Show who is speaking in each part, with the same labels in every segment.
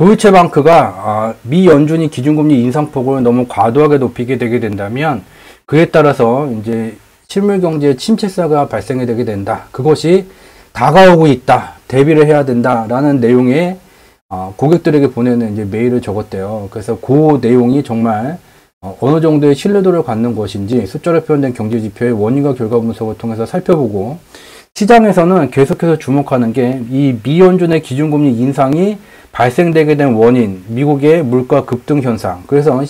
Speaker 1: 도이체방크가 미 연준이 기준금리 인상폭을 너무 과도하게 높이게 되게 된다면 그에 따라서 이제 실물 경제의 침체세가 발생이 되게 된다. 그것이 다가오고 있다. 대비를 해야 된다라는 내용의 고객들에게 보내는 이제 메일을 적었대요. 그래서 그 내용이 정말 어느 정도의 신뢰도를 갖는 것인지 숫자로 표현된 경제지표의 원인과 결과 분석을 통해서 살펴보고, 시장에서는 계속해서 주목하는 게 이 미 연준의 기준금리 인상이 발생되게 된 원인, 미국의 물가 급등 현상. 그래서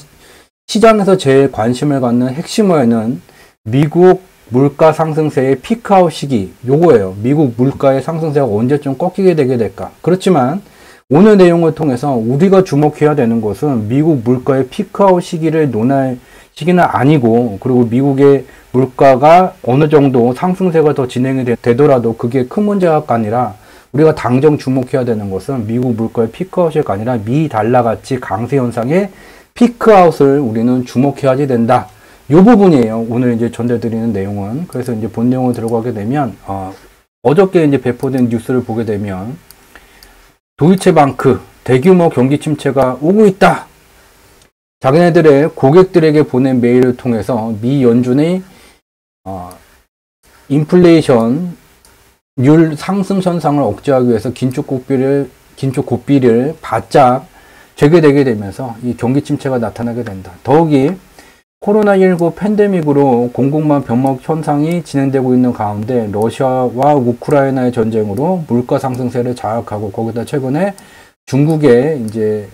Speaker 1: 시장에서 제일 관심을 갖는 핵심어에는 미국 물가 상승세의 피크아웃 시기, 요거예요. 미국 물가의 상승세가 언제쯤 꺾이게 되게 될까. 그렇지만 오늘 내용을 통해서 우리가 주목해야 되는 것은 미국 물가의 피크아웃 시기를 논할 시기는 아니고, 그리고 미국의 물가가 어느 정도 상승세가 더 진행이 되더라도 그게 큰 문제가 아니라 우리가 당장 주목해야 되는 것은 미국 물가의 피크아웃이 아니라 미 달러가치 강세 현상의 피크아웃을 우리는 주목해야지 된다. 이 부분이에요. 오늘 이제 전달드리는 내용은. 그래서 이제 본 내용을 들어가게 되면, 어저께 이제 배포된 뉴스를 보게 되면, 도이체방크 대규모 경기 침체가 오고 있다. 자기네들의 고객들에게 보낸 메일을 통해서 미 연준의 인플레이션 율 상승 현상을 억제하기 위해서 긴축 고삐를 바짝 재개되게 되면서 이 경기 침체가 나타나게 된다. 더욱이 코로나19 팬데믹으로 공급망 병목 현상이 진행되고 있는 가운데 러시아와 우크라이나의 전쟁으로 물가 상승세를 자극하고, 거기다 최근에 중국의 이제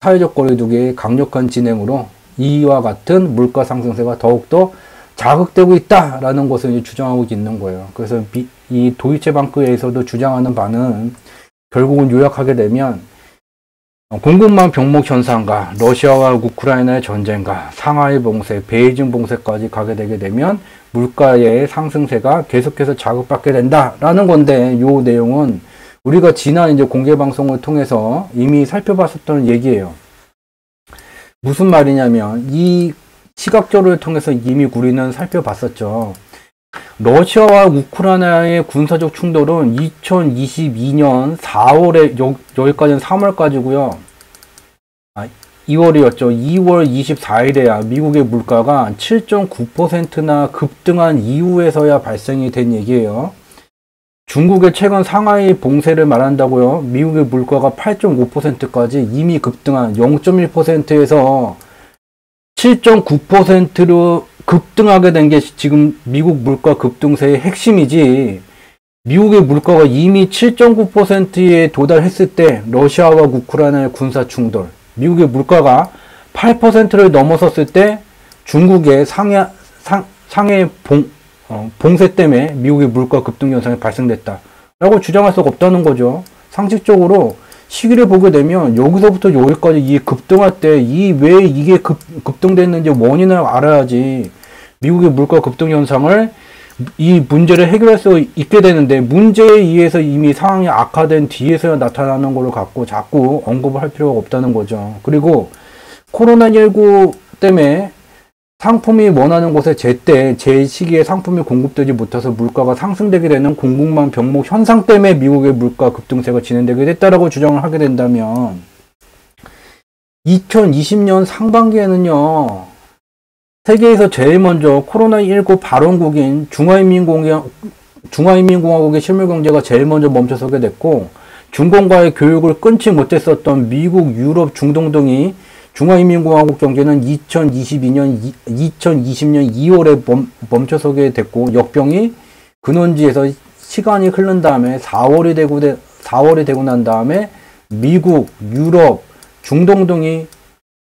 Speaker 1: 사회적 거리두기의 강력한 진행으로 이와 같은 물가 상승세가 더욱더 자극되고 있다라는 것을 이제 주장하고 있는 거예요. 그래서 이 도이체방크에서도 주장하는 바는 결국은 요약하게 되면 공급망 병목 현상과 러시아와 우크라이나의 전쟁과 상하이 봉쇄, 베이징 봉쇄까지 가게 되게 되면 물가의 상승세가 계속해서 자극받게 된다라는 건데, 요 내용은 우리가 지난 이제 공개 방송을 통해서 이미 살펴봤었던 얘기예요. 무슨 말이냐면 이 시각적으로를 통해서 이미 우리는 살펴봤었죠. 러시아와 우크라이나의 군사적 충돌은 2022년 4월에, 여기까지는 3월까지고요. 2월이었죠. 2월 24일에야 미국의 물가가 7.9%나 급등한 이후에서야 발생이 된 얘기예요. 중국의 최근 상하이 봉쇄를 말한다고요. 미국의 물가가 8.5%까지 이미 급등한 0.1%에서 7.9%로 급등하게 된 게 지금 미국 물가 급등세의 핵심이지, 미국의 물가가 이미 7.9%에 도달했을 때 러시아와 우크라이나의 군사 충돌, 미국의 물가가 8%를 넘어섰을 때 중국의 상해 봉쇄 때문에 미국의 물가 급등 현상이 발생됐다 라고 주장할 수가 없다는 거죠. 상식적으로 시기를 보게 되면 여기서부터 여기까지 이 급등할 때 왜 이게 급등됐는지 원인을 알아야지 미국의 물가 급등 현상을, 이 문제를 해결할 수 있게 되는데, 문제에 의해서 이미 상황이 악화된 뒤에서야 나타나는 걸 갖고 자꾸 언급을 할 필요가 없다는 거죠. 그리고 코로나19 때문에 상품이 원하는 곳에 제때 제 시기에 상품이 공급되지 못해서 물가가 상승되게 되는 공급망 병목 현상 때문에 미국의 물가 급등세가 진행되게 됐다라고 주장을 하게 된다면, 2020년 상반기에는요, 세계에서 제일 먼저 코로나19 발원국인 중화인민공화국의 실물경제가 제일 먼저 멈춰서게 됐고, 중공과의 교육을 끊지 못했었던 미국, 유럽, 중동 등이 중화인민공화국 경제는 2020년 2월에 멈춰서게 됐고, 역병이 근원지에서 시간이 흐른 다음에 4월이 되고 난 다음에 미국, 유럽, 중동 등이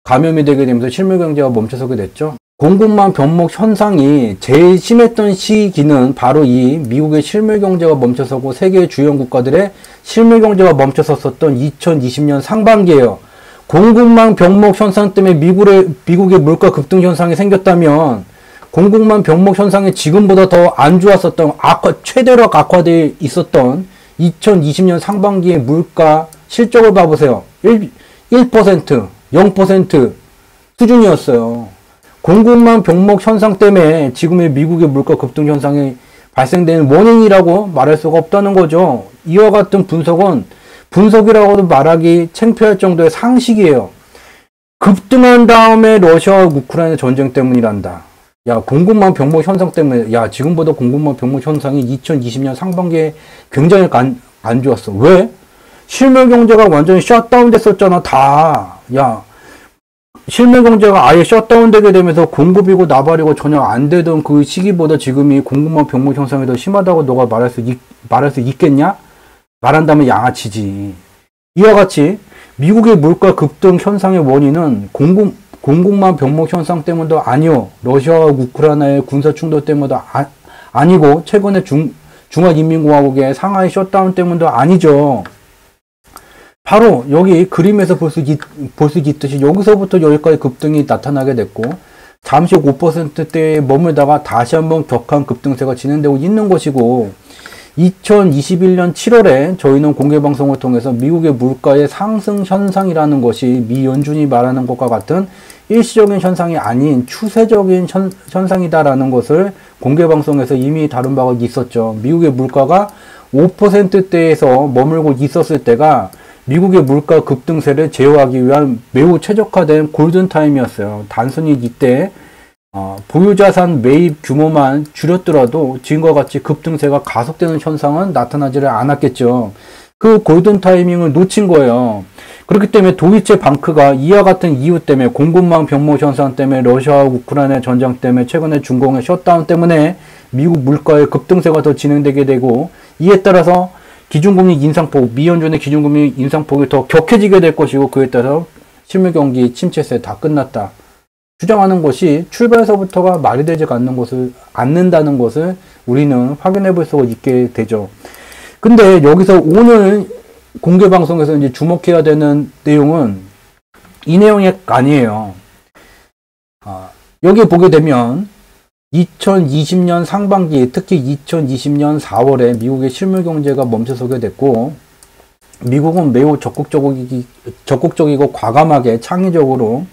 Speaker 1: 감염이 되게 되면서 실물경제가 멈춰서게 됐죠. 공급망 병목 현상이 제일 심했던 시기는 바로 이 미국의 실물경제가 멈춰서고 세계 주요 국가들의 실물경제가 멈춰섰었던 2020년 상반기예요. 공급망 병목 현상 때문에 미국의 물가 급등 현상이 생겼다면, 공급망 병목 현상이 지금보다 더 안 좋았었던, 최대로 악화되어 있었던 2020년 상반기의 물가 실적을 봐보세요. 1%, 0% 수준이었어요. 공급망 병목 현상 때문에 지금의 미국의 물가 급등 현상이 발생되는 원인이라고 말할 수가 없다는 거죠. 이와 같은 분석은 분석이라고도 말하기 창피할 정도의 상식이에요. 급등한 다음에 러시아와 우크라이나 전쟁 때문이란다. 야, 공급망 병목 현상 때문에, 야, 지금보다 공급망 병목 현상이 2020년 상반기에 굉장히 안 좋았어. 왜? 실물 경제가 완전히 셧다운 됐었잖아, 다. 야, 실물 경제가 아예 셧다운 되게 되면서 공급이고 나발이고 전혀 안 되던 그 시기보다 지금이 공급망 병목 현상이 더 심하다고 너가 말할 수 있겠냐? 말한다면 양아치지. 이와 같이 미국의 물가 급등 현상의 원인은 공급망 병목 현상 때문도 아니요. 러시아와 우크라이나의 군사 충돌 때문도 아니고 최근에 중화인민공화국의 상하이 셧다운 때문도 아니죠. 바로 여기 그림에서 볼 수 있듯이 여기서부터 여기까지 급등이 나타나게 됐고 잠시 5%대에 머물다가 다시 한번 격한 급등세가 진행되고 있는 것이고 2021년 7월에 저희는 공개방송을 통해서 미국의 물가의 상승 현상이라는 것이 미 연준이 말하는 것과 같은 일시적인 현상이 아닌 추세적인 현상이다라는 것을 공개방송에서 이미 다룬 바가 있었죠. 미국의 물가가 5%대에서 머물고 있었을 때가 미국의 물가 급등세를 제어하기 위한 매우 최적화된 골든타임이었어요. 단순히 이때 보유자산 매입 규모만 줄였더라도 지금과 같이 급등세가 가속되는 현상은 나타나지를 않았겠죠. 그 골든타이밍을 놓친 거예요. 그렇기 때문에 도이체 방크가 이와 같은 이유 때문에 공급망 병목 현상 때문에 러시아와 우크라이나 전쟁 때문에 최근에 중공의 셧다운 때문에 미국 물가의 급등세가 더 진행되게 되고 이에 따라서 기준금리 인상폭, 미연준의 기준금리 인상폭이 더 격해지게 될 것이고 그에 따라서 실물경기 침체세 다 끝났다. 주장하는 것이 출발에서부터가 말이 되지 않는다는 것을 우리는 확인해 볼 수가 있게 되죠. 근데 여기서 오늘 공개방송에서 이제 주목해야 되는 내용은 이 내용이 아니에요. 여기 보게 되면 2020년 상반기, 특히 2020년 4월에 미국의 실물 경제가 멈춰서게 됐고, 미국은 매우 적극적이고 과감하게 창의적으로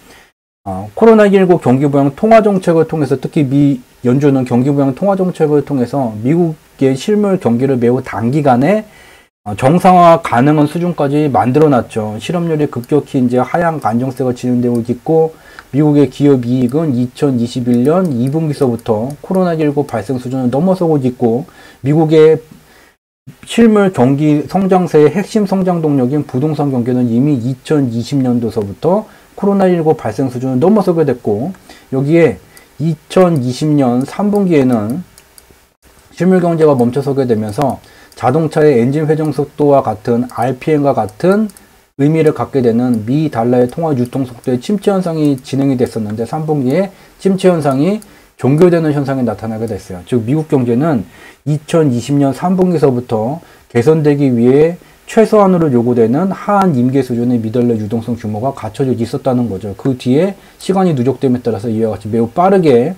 Speaker 1: 코로나19 경기부양 통화정책을 통해서 특히 미 연준은 경기부양 통화정책을 통해서 미국의 실물 경기를 매우 단기간에 정상화 가능한 수준까지 만들어놨죠. 실업률이 급격히 이제 하향 안정세가 진행되고 있고 미국의 기업 이익은 2021년 2분기서부터 코로나19 발생 수준을 넘어서고 있고 미국의 실물 경기 성장세의 핵심 성장 동력인 부동산 경기는 이미 2020년도서부터 코로나19 발생 수준을 넘어서게 됐고 여기에 2020년 3분기에는 실물 경제가 멈춰서게 되면서 자동차의 엔진 회전 속도와 같은 RPM과 같은 의미를 갖게 되는 미 달러의 통화 유통 속도의 침체 현상이 진행이 됐었는데 3분기에 침체 현상이 종결되는 현상이 나타나게 됐어요. 즉 미국 경제는 2020년 3분기서부터 개선되기 위해 최소한으로 요구되는 하한 임계 수준의 미달러 유동성 규모가 갖춰져 있었다는 거죠. 그 뒤에 시간이 누적됨에 따라서 이와 같이 매우 빠르게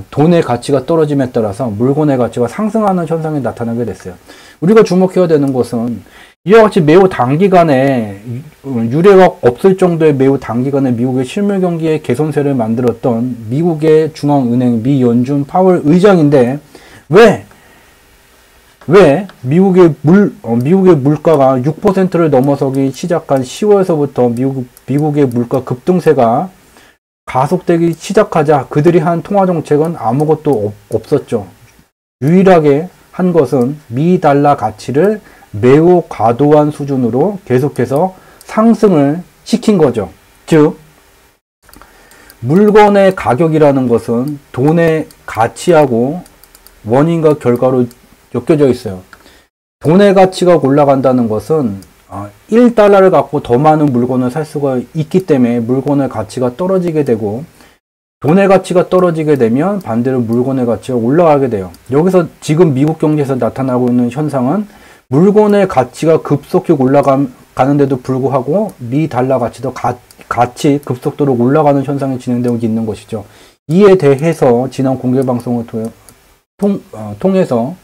Speaker 1: 돈의 가치가 떨어짐에 따라서 물건의 가치가 상승하는 현상이 나타나게 됐어요. 우리가 주목해야 되는 것은 이와 같이 매우 단기간에 유례가 없을 정도의 매우 단기간에 미국의 실물 경기의 개선세를 만들었던 미국의 중앙은행 미 연준 파월 의장인데 왜 미국의 물가가 6%를 넘어서기 시작한 10월서부터 미국의 물가 급등세가 가속되기 시작하자 그들이 한 통화정책은 아무것도 없었죠. 유일하게 한 것은 미 달러 가치를 매우 과도한 수준으로 계속해서 상승을 시킨 거죠. 즉 물건의 가격이라는 것은 돈의 가치하고 원인과 결과로 엮여져 있어요. 돈의 가치가 올라간다는 것은 1달러를 갖고 더 많은 물건을 살 수가 있기 때문에 물건의 가치가 떨어지게 되고 돈의 가치가 떨어지게 되면 반대로 물건의 가치가 올라가게 돼요. 여기서 지금 미국 경제에서 나타나고 있는 현상은 물건의 가치가 급속히 올라가는데도 불구하고 미 달러 가치도 같이 급속도로 올라가는 현상이 진행되고 있는 것이죠. 이에 대해서 지난 공개방송을 통해서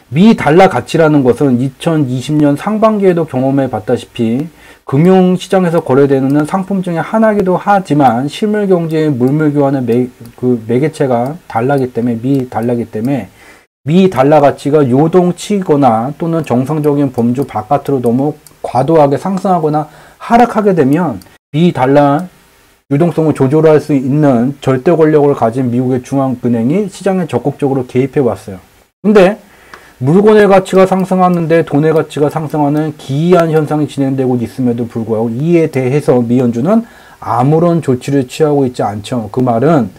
Speaker 1: 미 달러 가치라는 것은 2020년 상반기에도 경험해 봤다시피 금융시장에서 거래되는 상품 중에 하나이기도 하지만 실물 경제의 물물 교환의 매개체가 달러기 때문에 미 달러 가치가 요동치거나 또는 정상적인 범주 바깥으로 너무 과도하게 상승하거나 하락하게 되면 미 달러 유동성을 조절할 수 있는 절대 권력을 가진 미국의 중앙은행이 시장에 적극적으로 개입해 왔어요. 근데 물건의 가치가 상승하는데 돈의 가치가 상승하는 기이한 현상이 진행되고 있음에도 불구하고 이에 대해서 미 연준은 아무런 조치를 취하고 있지 않죠. 그 말은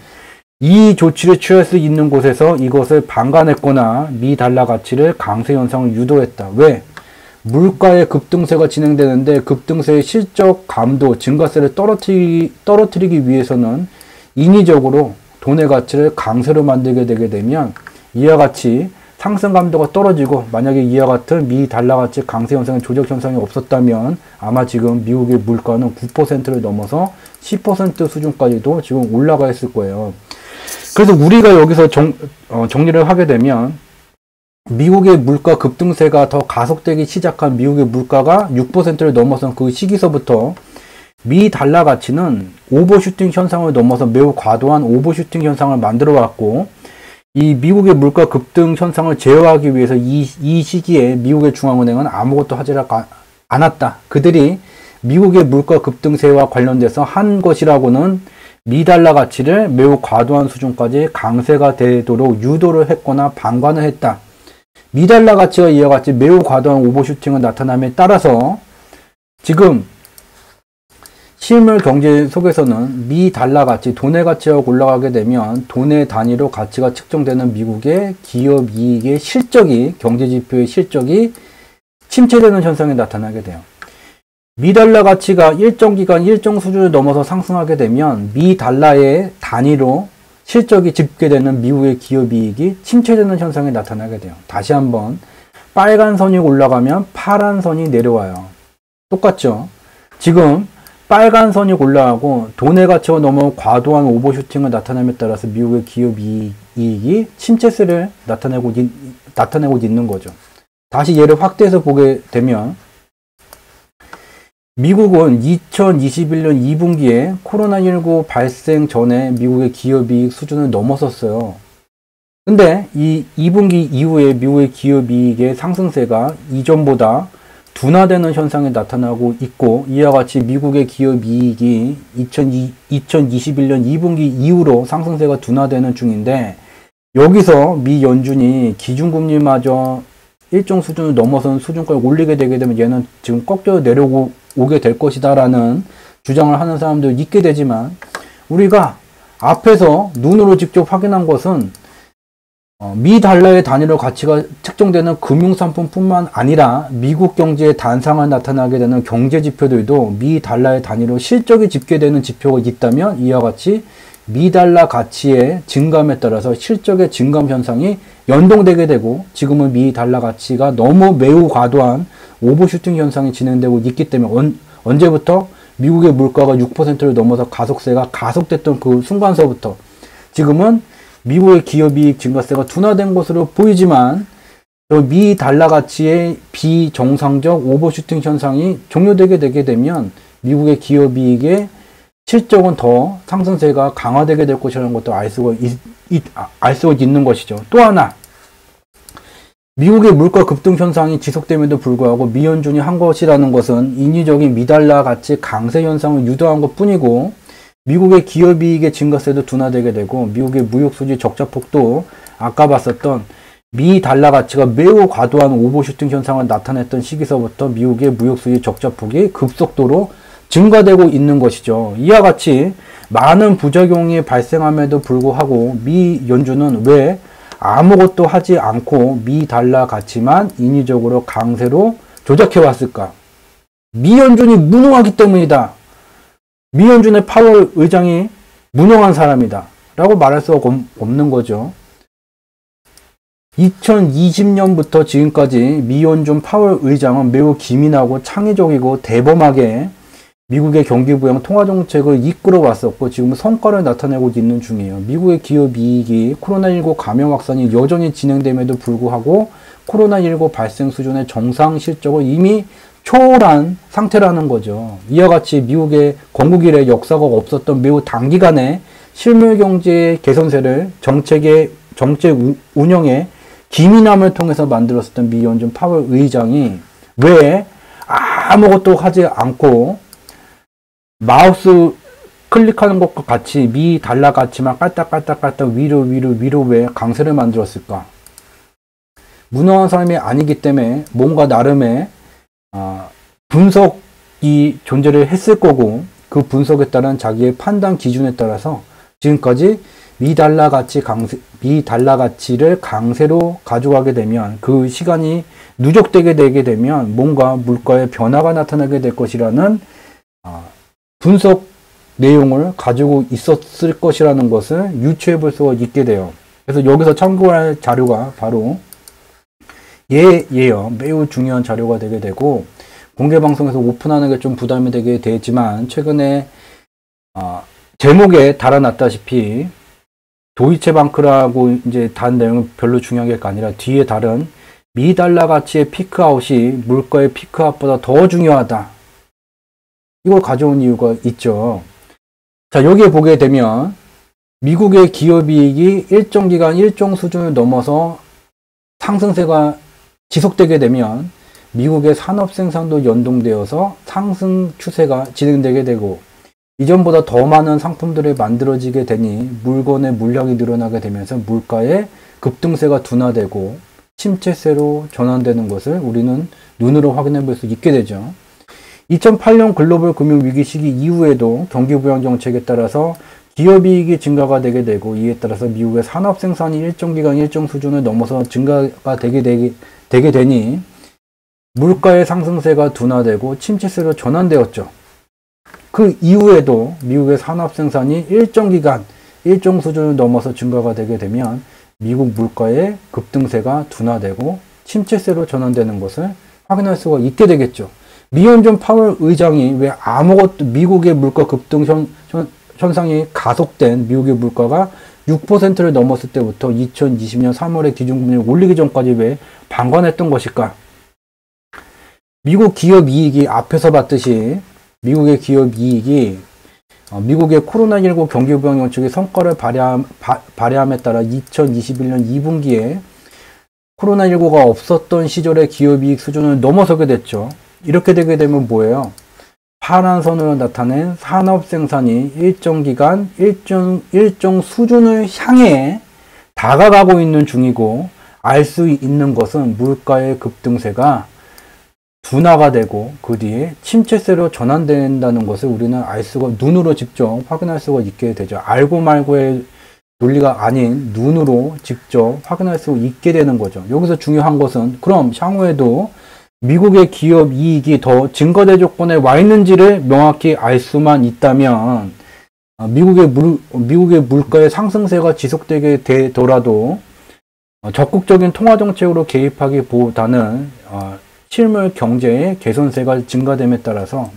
Speaker 1: 이 조치를 취할 수 있는 곳에서 이것을 방관했거나 미 달러 가치를 강세 현상을 유도했다. 왜? 물가의 급등세가 진행되는데 급등세의 실적 감도, 증가세를 떨어뜨리기 위해서는 인위적으로 돈의 가치를 강세로 만들게 되게 되면 이와 같이 상승 감도가 떨어지고 만약에 이와 같은 미 달러 가치 강세 현상의 조작 현상이 없었다면 아마 지금 미국의 물가는 9%를 넘어서 10% 수준까지도 지금 올라가 있을 거예요. 그래서 우리가 여기서 정리를 하게 되면 미국의 물가 급등세가 더 가속되기 시작한 미국의 물가가 6%를 넘어선 그 시기서부터 미 달러 가치는 오버슈팅 현상을 넘어서 매우 과도한 오버슈팅 현상을 만들어 왔고 이 미국의 물가 급등 현상을 제어하기 위해서 이 시기에 미국의 중앙은행은 아무것도 하지 않았다. 그들이 미국의 물가 급등세와 관련돼서 한 것이라고는 미 달러 가치를 매우 과도한 수준까지 강세가 되도록 유도를 했거나 방관을 했다. 미 달러 가치가 이와 같이 매우 과도한 오버슈팅을 나타남에 따라서 지금 실물 경제 속에서는 미 달러 가치, 돈의 가치가 올라가게 되면 돈의 단위로 가치가 측정되는 미국의 기업 이익의 실적이, 경제지표의 실적이 침체되는 현상이 나타나게 돼요. 미 달러 가치가 일정 기간, 일정 수준을 넘어서 상승하게 되면 미 달러의 단위로 실적이 집계되는 미국의 기업 이익이 침체되는 현상이 나타나게 돼요. 다시 한번 빨간 선이 올라가면 파란 선이 내려와요. 똑같죠? 지금 빨간 선이 올라가고 돈의 가치가 너무 과도한 오버슈팅을 나타남에 따라서 미국의 기업 이익이 침체세를 나타내고 있는 거죠. 다시 얘를 확대해서 보게 되면 미국은 2021년 2분기에 코로나19 발생 전에 미국의 기업이익 수준을 넘어섰어요. 근데 이 2분기 이후에 미국의 기업이익의 상승세가 이전보다 둔화되는 현상이 나타나고 있고 이와 같이 미국의 기업이익이 2021년 2분기 이후로 상승세가 둔화되는 중인데 여기서 미 연준이 기준금리마저 일정 수준을 넘어선 수준까지 올리게 되게 되면 얘는 지금 꺾여 내려오게 될 것이다 라는 주장을 하는 사람도 있게 되지만 우리가 앞에서 눈으로 직접 확인한 것은 미 달러의 단위로 가치가 측정되는 금융상품뿐만 아니라 미국 경제의 단상을 나타나게 되는 경제지표들도 미 달러의 단위로 실적이 집계되는 지표가 있다면 이와 같이 미 달러 가치의 증감에 따라서 실적의 증감 현상이 연동되게 되고 지금은 미 달러 가치가 너무 매우 과도한 오버슈팅 현상이 진행되고 있기 때문에 언제부터 미국의 물가가 6%를 넘어서 가속세가 가속됐던 그 순간서부터 지금은 미국의 기업이익 증가세가 둔화된 것으로 보이지만 미 달러 가치의 비정상적 오버슈팅 현상이 종료되게 되게 되면 미국의 기업이익의 실적은 더 상승세가 강화되게 될 것이라는 것도 알 수가 있는 것이죠. 또 하나 미국의 물가 급등 현상이 지속됨에도 불구하고 미 연준이 한 것이라는 것은 인위적인 미 달러 가치 강세 현상을 유도한 것 뿐이고 미국의 기업이익의 증가세도 둔화되게 되고 미국의 무역수지 적자폭도 아까 봤었던 미 달러 가치가 매우 과도한 오버슈팅 현상을 나타냈던 시기서부터 미국의 무역수지 적자폭이 급속도로 증가되고 있는 것이죠. 이와 같이 많은 부작용이 발생함에도 불구하고 미 연준은 왜 아무것도 하지 않고 미 달러 가치만 인위적으로 강세로 조작해 왔을까? 미 연준이 무능하기 때문이다. 미 연준의 파월 의장이 무능한 사람이다 라고 말할 수가 없는 거죠. 2020년부터 지금까지 미 연준 파월 의장은 매우 기민하고 창의적이고 대범하게 미국의 경기부양 통화정책을 이끌어 왔었고 지금 성과를 나타내고 있는 중이에요. 미국의 기업이익이 코로나19 감염 확산이 여전히 진행됨에도 불구하고 코로나19 발생 수준의 정상 실적을 이미 초월한 상태라는 거죠. 이와 같이 미국의 건국 이래 역사가 없었던 매우 단기간에 실물 경제 개선세를 정책 운영에 기민함을 통해서 만들었었던 미 연준 파월 의장이 왜 아무것도 하지 않고 마우스 클릭하는 것과 같이 미 달러 가치만 깔딱깔딱깔딱 위로 왜 강세를 만들었을까? 무능한 사람이 아니기 때문에 뭔가 나름의 분석이 존재를 했을 거고, 그 분석에 따른 자기의 판단 기준에 따라서 지금까지 미 달러 가치를 강세로 가져가게 되면, 그 시간이 누적되게 되게 되면 뭔가 물가에 변화가 나타나게 될 것이라는 분석 내용을 가지고 있었을 것이라는 것을 유추해 볼 수가 있게 돼요. 그래서 여기서 참고할 자료가 바로 얘예요. 매우 중요한 자료가 되게 되고, 공개 방송에서 오픈하는 게 좀 부담이 되게 되지만, 최근에 제목에 달아놨다시피 도이체방크라고 이제 단 내용은 별로 중요한 게 아니라 뒤에 다른 미 달러 가치의 피크아웃이 물가의 피크아웃보다 더 중요하다. 이걸 가져온 이유가 있죠. 자, 여기에 보게 되면 미국의 기업이익이 일정 기간 일정 수준을 넘어서 상승세가 지속되게 되면 미국의 산업 생산도 연동되어서 상승 추세가 진행되게 되고, 이전보다 더 많은 상품들이 만들어지게 되니 물건의 물량이 늘어나게 되면서 물가의 급등세가 둔화되고 침체세로 전환되는 것을 우리는 눈으로 확인해 볼 수 있게 되죠. 2008년 글로벌 금융위기 시기 이후에도 경기부양 정책에 따라서 기업이익이 증가가 되게 되고, 이에 따라서 미국의 산업 생산이 일정 기간 일정 수준을 넘어서 증가가 되게 되니 물가의 상승세가 둔화되고 침체세로 전환되었죠. 그 이후에도 미국의 산업 생산이 일정 기간 일정 수준을 넘어서 증가가 되게 되면 미국 물가의 급등세가 둔화되고 침체세로 전환되는 것을 확인할 수가 있게 되겠죠. 미연준 파월 의장이 왜 미국의 물가 급등 현상이 가속된 미국의 물가가 6%를 넘었을 때부터 2020년 3월에 기준금리를 올리기 전까지 왜 방관했던 것일까? 미국 기업 이익이 앞에서 봤듯이 미국의 기업 이익이 미국의 코로나19 경기부양 정책의 성과를 발휘함에 따라 2021년 2분기에 코로나19가 없었던 시절의 기업 이익 수준을 넘어서게 됐죠. 이렇게 되게 되면 뭐예요? 파란 선으로 나타낸 산업 생산이 일정 기간, 일정 수준을 향해 다가가고 있는 중이고, 알 수 있는 것은 물가의 급등세가 둔화가 되고 그 뒤에 침체세로 전환된다는 것을 우리는 눈으로 직접 확인할 수가 있게 되죠. 알고 말고의 논리가 아닌 눈으로 직접 확인할 수 있게 되는 거죠. 여기서 중요한 것은, 그럼 향후에도 미국의 기업 이익이 더 증가될 조건에 와 있는지를 명확히 알 수만 있다면, 미국의 물가의 상승세가 지속되게 되더라도 적극적인 통화 정책으로 개입하기보다는 실물 경제의 개선세가 증가됨에 따라서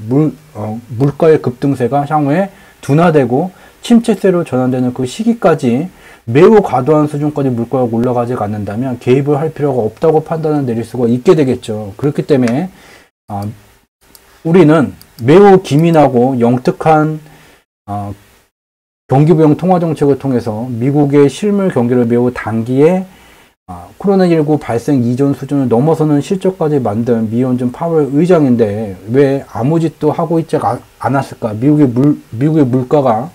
Speaker 1: 물가의 급등세가 향후에 둔화되고 침체세로 전환되는 그 시기까지 매우 과도한 수준까지 물가가 올라가지 않는다면 개입을 할 필요가 없다고 판단을 내릴 수가 있게 되겠죠. 그렇기 때문에 우리는 매우 기민하고 영특한 경기부양 통화정책을 통해서 미국의 실물 경기를 매우 단기에 코로나19 발생 이전 수준을 넘어서는 실적까지 만든 미연준 파월 의장인데 왜 아무 짓도 하고 있지 않았을까? 미국의 물가가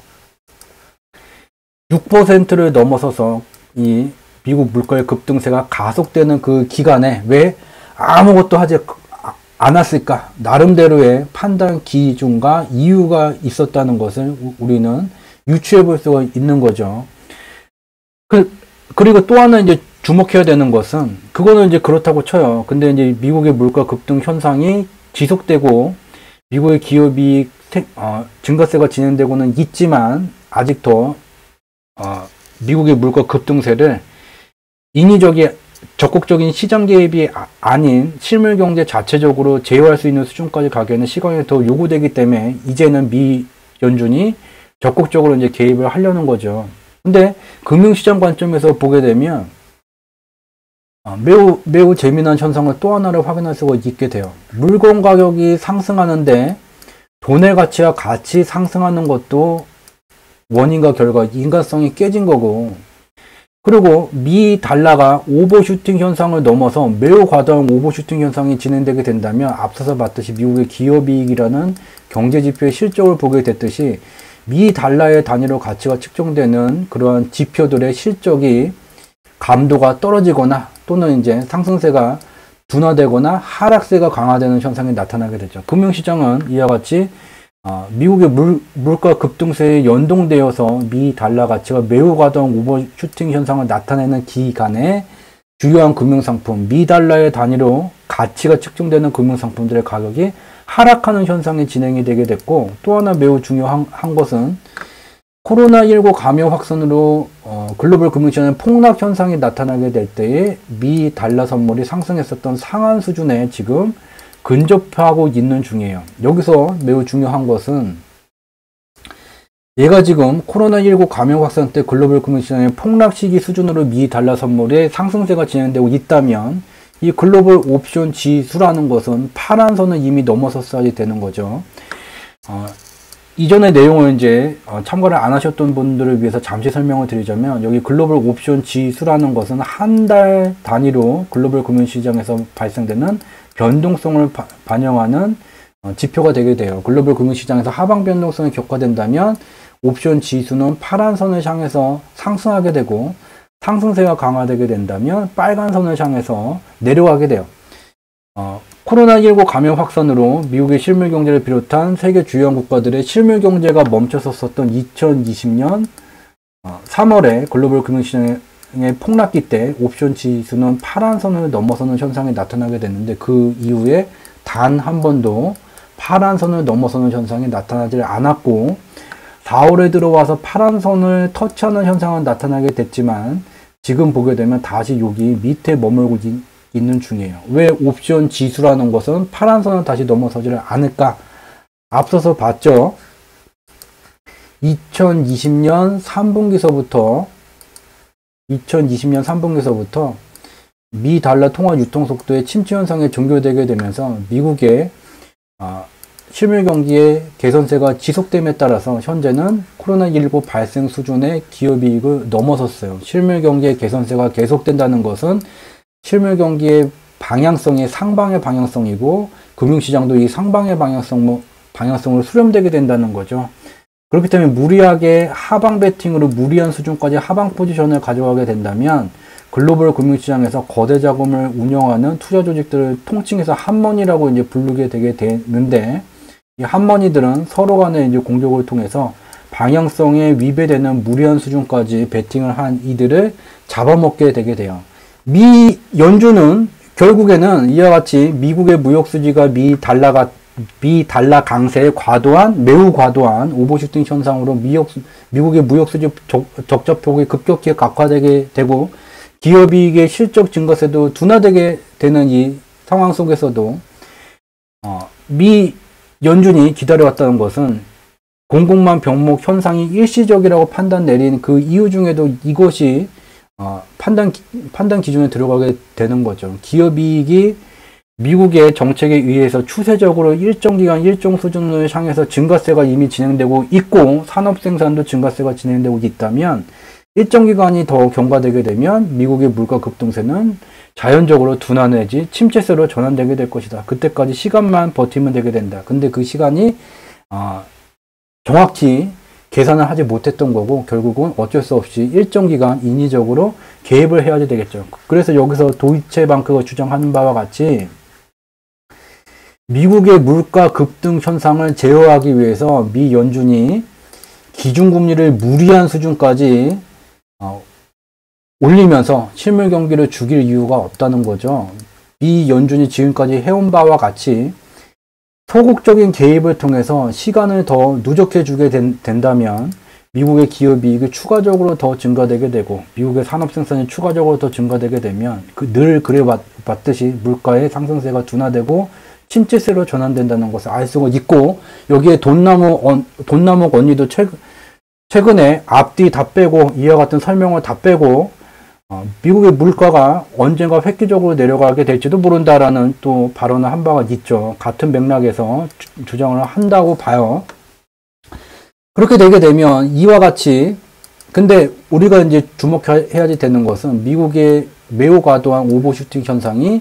Speaker 1: 6%를 넘어서서 이 미국 물가의 급등세가 가속되는 그 기간에 왜 아무것도 하지 않았을까? 나름대로의 판단 기준과 이유가 있었다는 것을 우리는 유추해 볼 수가 있는 거죠. 그리고 또 하나 이제 주목해야 되는 것은, 그거는 이제 그렇다고 쳐요. 근데 이제 미국의 물가 급등 현상이 지속되고 미국의 기업이 증가세가 진행되고는 있지만, 아직도 미국의 물가 급등세를 적극적인 시장 개입이 아닌 실물 경제 자체적으로 제어할 수 있는 수준까지 가기에는 시간이 더 요구되기 때문에 이제는 미 연준이 적극적으로 이제 개입을 하려는 거죠. 근데 금융시장 관점에서 보게 되면 매우 재미난 현상을 또 하나를 확인할 수가 있게 돼요. 물건 가격이 상승하는데 돈의 가치와 같이 상승하는 것도 원인과 결과, 인간성이 깨진 거고, 그리고 미 달러가 오버슈팅 현상을 넘어서 매우 과도한 오버슈팅 현상이 진행되게 된다면 앞서서 봤듯이 미국의 기업이익이라는 경제지표의 실적을 보게 됐듯이 미 달러의 단위로 가치가 측정되는 그러한 지표들의 실적이 감도가 떨어지거나 또는 이제 상승세가 둔화되거나 하락세가 강화되는 현상이 나타나게 되죠. 금융시장은 이와 같이 미국의 물가 급등세에 연동되어서 미 달러 가치가 매우 과도한 오버슈팅 현상을 나타내는 기간에 주요한 금융상품, 미 달러의 단위로 가치가 측정되는 금융상품들의 가격이 하락하는 현상이 진행이 되게 됐고, 또 하나 매우 중요한 것은 코로나19 감염 확산으로 글로벌 금융시장에 폭락 현상이 나타나게 될 때에 미 달러 선물이 상승했었던 상한 수준에 지금 근접하고 있는 중이에요. 여기서 매우 중요한 것은 얘가 지금 코로나19 감염 확산 때 글로벌 금융시장의 폭락 시기 수준으로 미 달러 선물의 상승세가 진행되고 있다면 이 글로벌 옵션 지수라는 것은 파란 선을 이미 넘어섰어야 되는 거죠. 이전의 내용을 이제 참고를 안 하셨던 분들을 위해서 잠시 설명을 드리자면 여기 글로벌 옵션 지수라는 것은 한 달 단위로 글로벌 금융시장에서 발생되는 변동성을 반영하는 지표가 되게 돼요. 글로벌 금융시장에서 하방 변동성이 격화된다면 옵션 지수는 파란 선을 향해서 상승하게 되고 상승세가 강화되게 된다면 빨간 선을 향해서 내려가게 돼요. 코로나19 감염 확산으로 미국의 실물 경제를 비롯한 세계 주요한 국가들의 실물 경제가 멈춰섰었던 2020년 3월에 글로벌 금융시장의 폭락기 때 옵션 지수는 파란 선을 넘어서는 현상이 나타나게 됐는데 그 이후에 단 한 번도 파란 선을 넘어서는 현상이 나타나지 않았고 4월에 들어와서 파란 선을 터치하는 현상은 나타나게 됐지만 지금 보게 되면 다시 여기 밑에 머물고 있는 중이에요. 왜 옵션 지수라는 것은 파란 선을 다시 넘어서지를 않을까? 앞서서 봤죠. 2020년 3분기서부터 미 달러 통화 유통 속도의 침체 현상이 종결되게 되면서 미국의 실물 경기의 개선세가 지속됨에 따라서 현재는 코로나19 발생 수준의 기업이익을 넘어섰어요. 실물 경기의 개선세가 계속된다는 것은 실물 경기의 방향성이 상방의 방향성이고 금융시장도 이 상방의 방향성으로 수렴되게 된다는 거죠. 그렇기 때문에 무리하게 하방 베팅으로 무리한 수준까지 하방 포지션을 가져가게 된다면 글로벌 금융시장에서 거대 자금을 운영하는 투자 조직들을 통칭해서 한머니라고 이제 부르게 되게 되는데 이 한머니들은 서로 간의 이제 공격을 통해서 방향성에 위배되는 무리한 수준까지 베팅을 한 이들을 잡아먹게 되게 돼요. 미 연준은 결국에는 이와 같이 미국의 무역 수지가 미 달러 강세의 매우 과도한 오버슈팅 현상으로 미국의 무역 수지 적자폭이 급격히 악화되게 되고 기업이익의 실적 증가세도 둔화되게 되는 이 상황 속에서도 미 연준이 기다려왔다는 것은 공급망 병목 현상이 일시적이라고 판단 내린 그 이유 중에도 이것이 판단 기준에 들어가게 되는 거죠. 기업이익이 미국의 정책에 의해서 추세적으로 일정 기간 일정 수준을 향해서 증가세가 이미 진행되고 있고 산업생산도 증가세가 진행되고 있다면 일정 기간이 더 경과되게 되면 미국의 물가 급등세는 자연적으로 둔화 내지 침체세로 전환되게 될 것이다. 그때까지 시간만 버티면 되게 된다. 근데 그 시간이 정확히 계산을 하지 못했던 거고 결국은 어쩔 수 없이 일정 기간 인위적으로 개입을 해야 되겠죠. 그래서 여기서 도이체방크가 주장하는 바와 같이 미국의 물가 급등 현상을 제어하기 위해서 미 연준이 기준금리를 무리한 수준까지 올리면서 실물 경기를 죽일 이유가 없다는 거죠. 미 연준이 지금까지 해온 바와 같이 소극적인 개입을 통해서 시간을 더 누적해 주게 된다면 미국의 기업이익이 추가적으로 더 증가되게 되고 미국의 산업 생산이 추가적으로 더 증가되게 되면 늘 그래 봤듯이 물가의 상승세가 둔화되고 침체세로 전환된다는 것을 알 수가 있고 여기에 돈나무 언니도 최근에 앞뒤 다 빼고 이와 같은 설명을 다 빼고 미국의 물가가 언젠가 획기적으로 내려가게 될지도 모른다라는 또 발언을 한 바가 있죠. 같은 맥락에서 주장을 한다고 봐요. 그렇게 되게 되면 이와 같이 근데 우리가 이제 주목해야지 되는 것은 미국의 매우 과도한 오버슈팅 현상이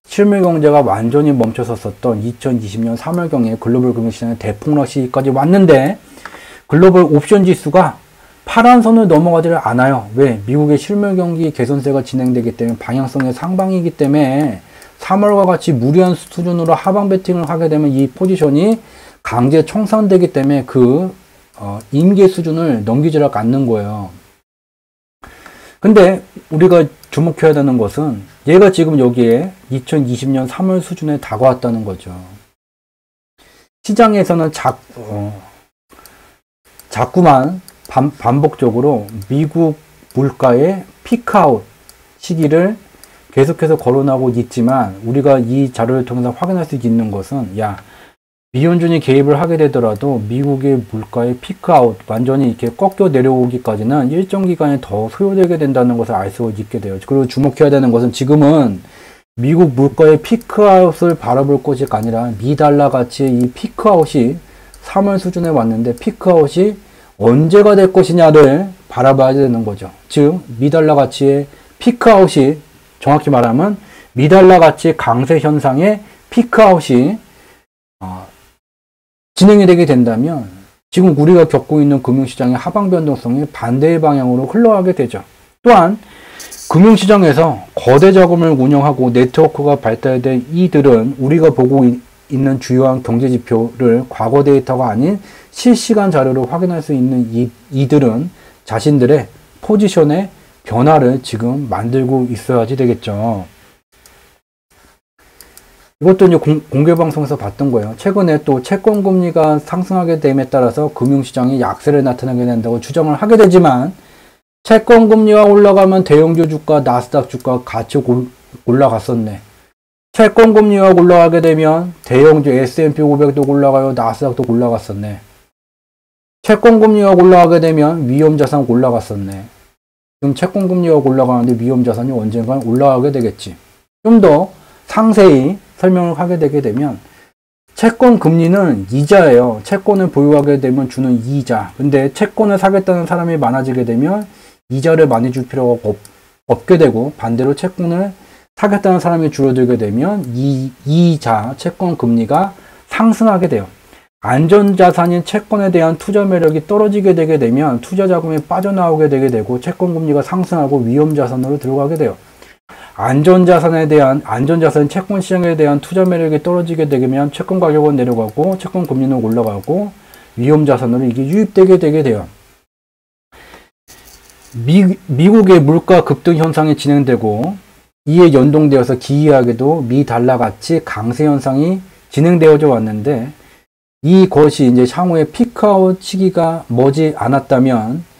Speaker 1: 실물 경제가 완전히 멈춰섰었던 2020년 3월경에 글로벌 금융시장의 대폭락 시기까지 왔는데 글로벌 옵션 지수가 파란 선을 넘어가지를 않아요. 왜? 미국의 실물 경기 개선세가 진행되기 때문에 방향성의 상방이기 때문에 3월과 같이 무리한 수준으로 하방 베팅을 하게 되면 이 포지션이 강제 청산되기 때문에 그 임계 수준을 넘기지를 않는 거예요. 근데 우리가 주목해야 되는 것은 얘가 지금 여기에 2020년 3월 수준에 다가왔다는 거죠. 시장에서는 자꾸만 반복적으로 미국 물가의 피크아웃 시기를 계속해서 거론하고 있지만 우리가 이 자료를 통해서 확인할 수 있는 것은 미연준이 개입을 하게 되더라도 미국의 물가의 피크아웃 완전히 이렇게 꺾여 내려오기까지는 일정 기간이 더 소요되게 된다는 것을 알 수 있게 돼요. 그리고 주목해야 되는 것은 지금은 미국 물가의 피크아웃을 바라볼 것이 아니라 미달러 가치의 이 피크아웃이 3월 수준에 왔는데 피크아웃이 언제가 될 것이냐를 바라봐야 되는 거죠. 즉 미달러 가치의 피크아웃이 정확히 말하면 미달러 가치 강세 현상의 피크아웃이 진행이 되게 된다면 지금 우리가 겪고 있는 금융시장의 하방 변동성이 반대의 방향으로 흘러가게 되죠. 또한 금융시장에서 거대 자금을 운영하고 네트워크가 발달된 이들은 우리가 보고 있는 주요한 경제지표를 과거 데이터가 아닌 실시간 자료로 확인할 수 있는 이들은 자신들의 포지션의 변화를 지금 만들고 있어야지 되겠죠. 이것도 이제 공개방송에서 봤던 거예요. 최근에 또 채권금리가 상승하게 됨에 따라서 금융시장이 약세를 나타나게 된다고 주장을 하게 되지만 채권금리가 올라가면 대형주 주가, 나스닥 주가 같이 올라갔었네. 채권금리가 올라가게 되면 대형주 S&P 500도 올라가요. 나스닥도 올라갔었네. 채권금리가 올라가게 되면 위험자산 올라갔었네. 지금 채권금리가 올라가는데 위험자산이 언젠간 올라가게 되겠지. 좀 더 상세히 설명을 하게 되게 되면 채권 금리는 이자예요. 채권을 보유하게 되면 주는 이자. 근데 채권을 사겠다는 사람이 많아지게 되면 이자를 많이 줄 필요가 없게 되고 반대로 채권을 사겠다는 사람이 줄어들게 되면 이자, 채권 금리가 상승하게 돼요. 안전자산인 채권에 대한 투자 매력이 떨어지게 되게 되면 투자 자금이 빠져나오게 되게 되고 채권 금리가 상승하고 위험자산으로 들어가게 돼요. 안전자산 채권 시장에 대한 투자 매력이 떨어지게 되면 채권 가격은 내려가고 채권 금리는 올라가고 위험자산으로 이게 유입되게 되게 돼요. 미국의 물가 급등 현상이 진행되고 이에 연동되어서 기이하게도 미 달러 가치 강세 현상이 진행되어져 왔는데 이것이 이제 향후에 피크아웃 시기가 머지 않았다면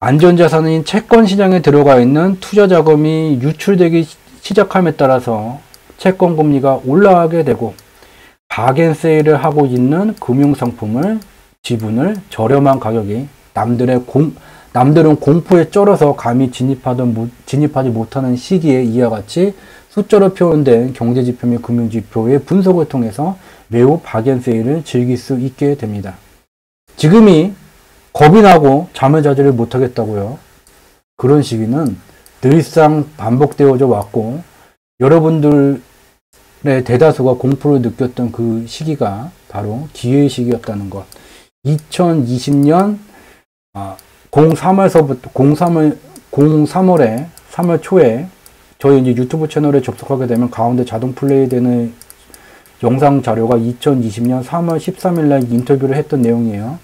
Speaker 1: 안전자산인 채권 시장에 들어가 있는 투자 자금이 유출되기 시작함에 따라서 채권 금리가 올라가게 되고 바겐세일을 하고 있는 금융상품을 지분을 저렴한 가격이 남들은 공포에 쩔어서 감히 진입하지 못하는 시기에 이와 같이 숫자로 표현된 경제지표 및 금융지표의 분석을 통해서 매우 바겐세일을 즐길 수 있게 됩니다. 지금이 겁이 나고 잠을 자지를 못하겠다고요. 그런 시기는 늘상 반복되어져 왔고 여러분들의 대다수가 공포를 느꼈던 그 시기가 바로 기회의 시기였다는 것. 2020년 03월에 3월 초에 저희 이제 유튜브 채널에 접속하게 되면 가운데 자동 플레이 되는 영상 자료가 2020년 3월 13일 날 인터뷰를 했던 내용이에요.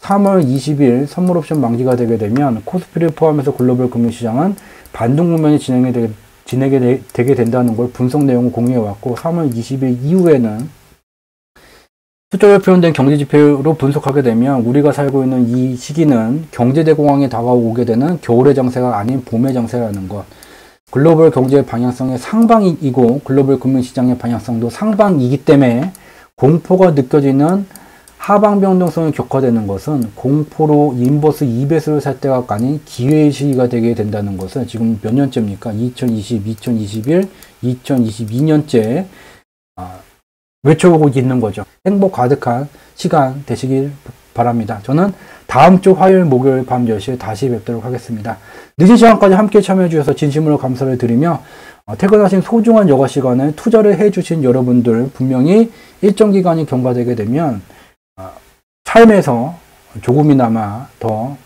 Speaker 1: 3월 20일 선물 옵션 만기가 되게 되면 코스피를 포함해서 글로벌 금융시장은 반등 국면이 되게 된다는 걸 분석 내용을 공유해 왔고 3월 20일 이후에는 숫자로 표현된 경제지표로 분석하게 되면 우리가 살고 있는 이 시기는 경제대공황이 다가오게 되는 겨울의 장세가 아닌 봄의 장세라는 것. 글로벌 경제의 방향성의 상방이고 글로벌 금융시장의 방향성도 상방이기 때문에 공포가 느껴지는 하방 변동성이 격화되는 것은 공포로 인버스 2배수를 살 때가 아닌 기회의 시기가 되게 된다는 것을 지금 몇 년째입니까? 2020, 2021, 외쳐보고 있는 거죠. 행복 가득한 시간 되시길 바랍니다. 저는 다음 주 화요일, 목요일 밤 10시에 다시 뵙도록 하겠습니다. 늦은 시간까지 함께 참여해 주셔서 진심으로 감사를 드리며 퇴근하신 소중한 여가 시간에 투자를 해 주신 여러분들 분명히 일정 기간이 경과되게 되면 삶에서 조금이나마 더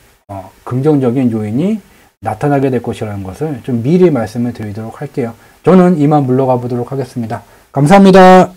Speaker 1: 긍정적인 요인이 나타나게 될 것이라는 것을 좀 미리 말씀을 드리도록 할게요. 저는 이만 물러가 보도록 하겠습니다. 감사합니다.